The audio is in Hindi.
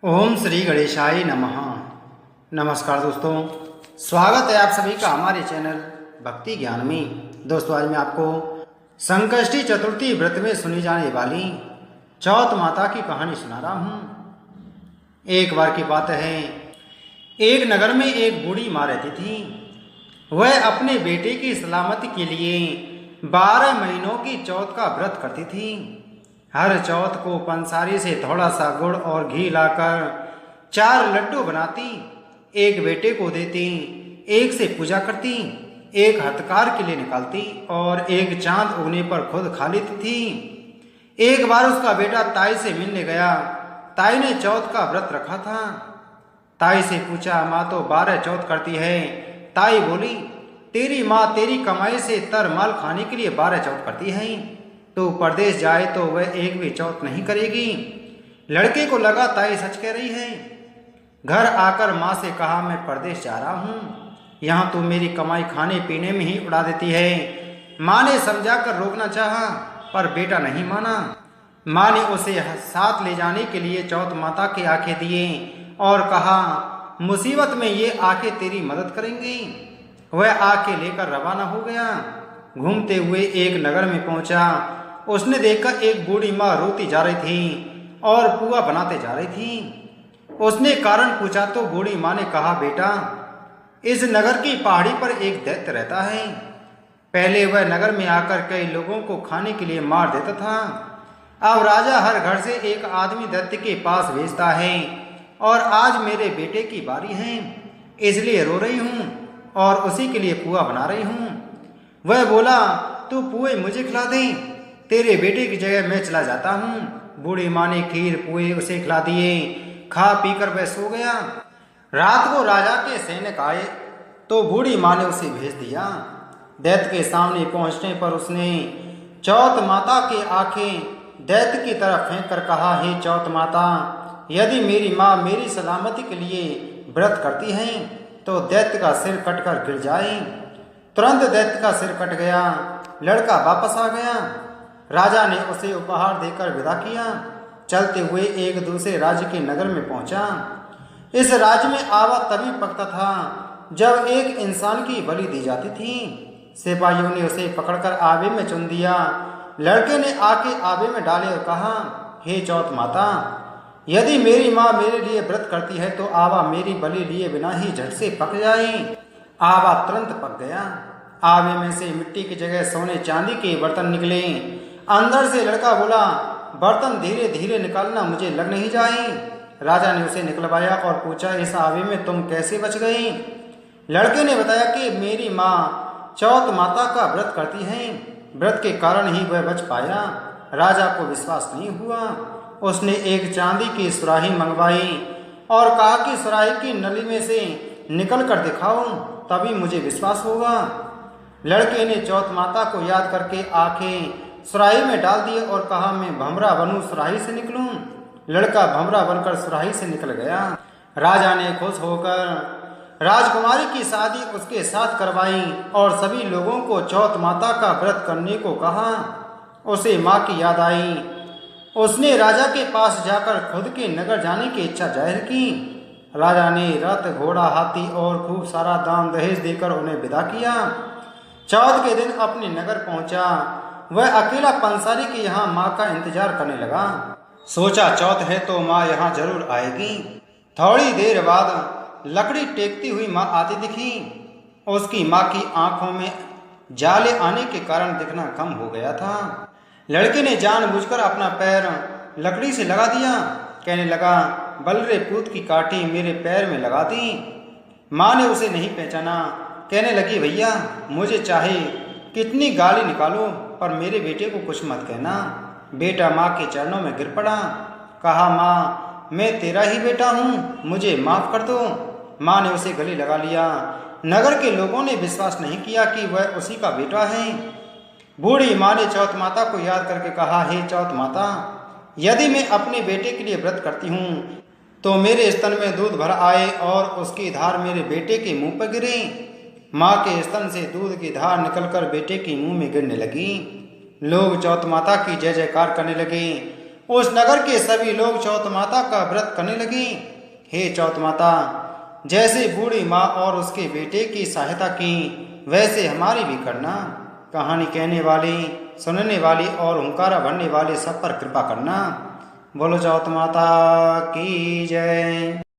ओम श्री गणेशाय नमः। नमस्कार दोस्तों, स्वागत है आप सभी का हमारे चैनल भक्ति ज्ञान में। दोस्तों, आज मैं आपको संकष्टी चतुर्थी व्रत में सुनी जाने वाली चौथ माता की कहानी सुना रहा हूँ। एक बार की बात है, एक नगर में एक बूढ़ी माँ रहती थी। वह अपने बेटे की सलामती के लिए 12 महीनों की चौथ का व्रत करती थी। हर चौथ को पंसारी से थोड़ा सा गुड़ और घी लाकर 4 लड्डू बनाती, एक बेटे को देती, एक से पूजा करती, एक हथकार के लिए निकालती और एक चांद उगने पर खुद खा लेती थी। एक बार उसका बेटा ताई से मिलने गया। ताई ने चौथ का व्रत रखा था। ताई से पूछा, माँ तो 12 चौथ करती है। ताई बोली, तेरी माँ तेरी कमाई से तरमाल खाने के लिए 12 चौथ करती है। तो परदेश जाए तो वह एक भी चौथ नहीं करेगी। लड़के को लगा ताई सच कह रही है। घर आकर माँ से कहा, मैं परदेश जा रहा हूँ, यहाँ तो मेरी कमाई खाने पीने में ही उड़ा देती है। माँ ने समझाकर रोकना चाहा, पर बेटा नहीं माना। माँ ने उसे साथ ले जाने के लिए चौथ माता के आंखें दिए और कहा, मुसीबत में ये आंखें तेरी मदद करेंगी। वह आंखें लेकर रवाना हो गया। घूमते हुए एक नगर में पहुंचा। उसने देखा एक बूढ़ी माँ रोती जा रही थी और पुआ बनाते जा रही थी। उसने कारण पूछा तो बूढ़ी माँ ने कहा, बेटा, इस नगर की पहाड़ी पर एक दैत्य रहता है। पहले वह नगर में आकर कई लोगों को खाने के लिए मार देता था। अब राजा हर घर से एक आदमी दैत्य के पास भेजता है और आज मेरे बेटे की बारी है, इसलिए रो रही हूँ और उसी के लिए पुआ बना रही हूँ। वह बोला, तू पुए मुझे खिला दे, तेरे बेटे की जगह मैं चला जाता हूँ। बूढ़ी माँ ने खीर पुए उसे खिला दिए। खा पीकर वह सो गया। रात को राजा के सैनिक आए तो बूढ़ी माँ ने उसे भेज दिया। दैत्य के सामने पहुँचने पर उसने चौथ माता की आंखें दैत्य की तरफ फेंक कर कहा, हे चौथ माता, यदि मेरी माँ मेरी सलामती के लिए व्रत करती है तो दैत्य का सिर कटकर गिर जाए। तुरंत दैत्य का सिर कट गया। लड़का वापस आ गया। राजा ने उसे उपहार देकर विदा किया। चलते हुए एक दूसरे राज्य के नगर में पहुंचा। इस राज्य में आवा तभी पकता था जब एक इंसान की बलि दी जाती थी। सिपाहियों ने उसे पकड़कर आवे में चुन दिया। लड़के ने आके आवे में डाले और कहा, हे चौथ माता, यदि मेरी माँ मेरे लिए व्रत करती है तो आवा मेरी बलि लिए बिना ही झट से पक जाए। आवा तुरंत पक गया। आवे में से मिट्टी की जगह सोने चांदी के बर्तन निकले। अंदर से लड़का बोला, बर्तन धीरे धीरे निकालना, मुझे लग नहीं जाए। राजा ने उसे निकलवाया और पूछा, इस आवे में तुम कैसे बच गई? लड़के ने बताया कि मेरी माँ चौथ माता का व्रत करती है, व्रत के कारण ही वह बच पाया। राजा को विश्वास नहीं हुआ। उसने एक चांदी की सुराही मंगवाई और कहा कि सुराही की नली में से निकल कर दिखाओ, तभी मुझे विश्वास होगा। लड़के ने चौथ माता को याद करके आंखें सुराही में डाल दिए और कहा, मैं भमरा बनूं, सुराही से निकलूं। लड़का भमरा बनकर सुराही से निकल गया। राजा ने खुश होकर राजकुमारी की शादी उसके साथ करवाई और सभी लोगों को चौथ माता का व्रत करने को कहा। उसे माँ की याद आई। उसने राजा के पास जाकर खुद के नगर जाने की इच्छा जाहिर की। राजा ने रथ, घोड़ा, हाथी और खूब सारा दान दहेज देकर उन्हें विदा किया। चौथ के दिन अपने नगर पहुंचा। वह अकेला पंसारी के यहाँ माँ का इंतजार करने लगा। सोचा, चौथ है तो माँ यहाँ जरूर आएगी। थोड़ी देर बाद लकड़ी टेकती हुई माँ आती दिखी। उसकी माँ की आंखों में जाले आने के कारण दिखना कम हो गया था। लड़के ने जानबूझकर अपना पैर लकड़ी से लगा दिया। कहने लगा, बलरे पूत की काठी मेरे पैर में लगा दी। माँ ने उसे नहीं पहचाना। कहने लगी, भैया, मुझे चाहे कितनी गाली निकालो पर मेरे बेटे को कुछ मत कहना। बेटा माँ के चरणों में गिर पड़ा। कहा, माँ, मैं तेरा ही बेटा हूँ, मुझे माफ कर दो। माँ ने उसे गले लगा लिया। नगर के लोगों ने विश्वास नहीं किया कि वह उसी का बेटा है। बूढ़ी माँ ने चौथ माता को याद करके कहा, हे चौथ माता, यदि मैं अपने बेटे के लिए व्रत करती हूँ तो मेरे स्तन में दूध भर आए और उसकी धार मेरे बेटे के मुंह पर गिरे। माँ के स्तन से दूध की धार निकलकर बेटे के मुंह में गिरने लगी। लोग चौथ माता की जय जयकार करने लगे। उस नगर के सभी लोग चौथ माता का व्रत करने लगे। हे चौथ माता, जैसे बूढ़ी माँ और उसके बेटे की सहायता की, वैसे हमारी भी करना। कहानी कहने वाली, सुनने वाली और हुंकारा भरने वाले सब पर कृपा करना। बोलो चौथ माता की जय।